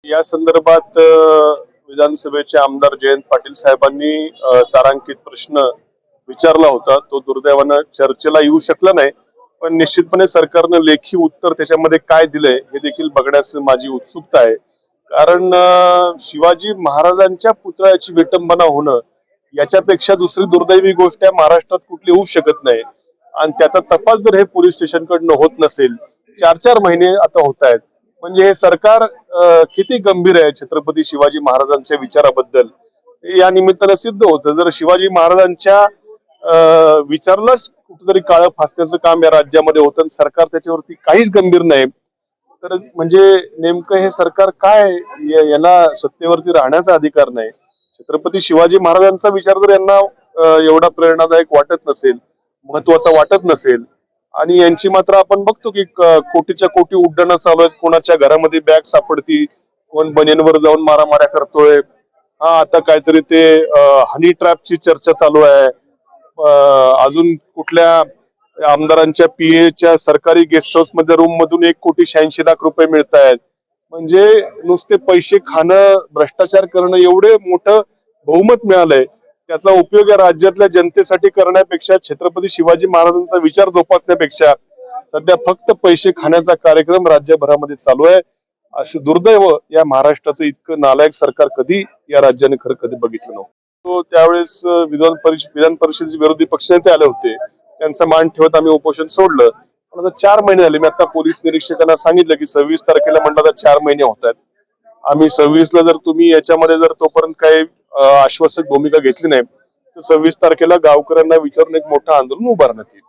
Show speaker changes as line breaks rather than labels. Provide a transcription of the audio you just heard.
या संदर्भात विधानसभेचे आमदार जयंत पाटील साहेबांनी तारांकित प्रश्न विचारला होता. तो दुर्दैवानं चर्चेला येऊ शकला नाही, पण निश्चितपणे सरकारनं लेखी उत्तर त्याच्यामध्ये काय दिलंय हे देखील बघण्यास माझी उत्सुकता आहे. कारण शिवाजी महाराजांच्या पुतळ्याची विटंबना होणं याच्यापेक्षा दुसरी दुर्दैवी गोष्ट या महाराष्ट्रात कुठली होऊ शकत नाही. आणि त्याचा तपास जर हे पोलीस स्टेशनकडनं होत नसेल, 4-4 महिने आता होत आहेत, म्हणजे हे सरकार किती गंभीर आहे छत्रपती शिवाजी महाराजांच्या विचाराबद्दल हे या निमित्तानं सिद्ध होतं. जर शिवाजी महाराजांच्या विचारलाच कुठेतरी काळं फासण्याचं काम या राज्यामध्ये होतं आणि सरकार त्याच्यावरती काहीच गंभीर नाही, तर म्हणजे नेमकं हे सरकार काय, याला सत्तेवरती राहण्याचा अधिकार नाही. छत्रपती शिवाजी महाराजांचा विचार जर यांना एवढा प्रेरणादायक वाटत नसेल, महत्वाचा वाटत नसेल, आणि यांची मात्र आपण बघतो की कोटीच्या कोटी उड्डाणं चालू आहेत. कोणाच्या घरामध्ये बॅग सापडती, कोण बनियनवर जाऊन मारामाऱ्या करतोय. हा, आता काहीतरी ते हनी ट्रॅपची चर्चा चालू आहे. अजून कुठल्या आमदारांच्या पीएच्या सरकारी गेस्ट हाऊस मध्ये रूम मधून 1,86,00,000 मिळत आहेत. म्हणजे नुसते पैसे खाणं, भ्रष्टाचार करणं एवढे मोठं बहुमत मिळालंय, त्याचा उपयोग या राज्यातल्या जनतेसाठी करण्यापेक्षा, छत्रपती शिवाजी महाराजांचा विचार जोपासण्यापेक्षा सध्या फक्त पैसे खाण्याचा कार्यक्रम राज्यभरामध्ये चालू आहे. असे दुर्दैव या महाराष्ट्राचं इतकं नालायक सरकार कधी या राज्याने खरं कधी बघितलं नव्हतं. तो त्यावेळेस विधान परिषदेचे विरोधी पक्षनेते आले होते, त्यांचा मान ठेवत आम्ही उपोषण सोडलं. पण आता 4 महिने झाले. मी आता पोलीस निरीक्षकांना सांगितलं की 26 तारखेला म्हणलं तर 4 महिने होत आहेत. आम्ही 26ला जर तुम्ही याच्यामध्ये जर तोपर्यंत काही आश्वासक भूमिका घेतली नाही, तर 26 तारखेला गावकऱ्यांना विचारून एक मोठं आंदोलन उभारण्यात येईल.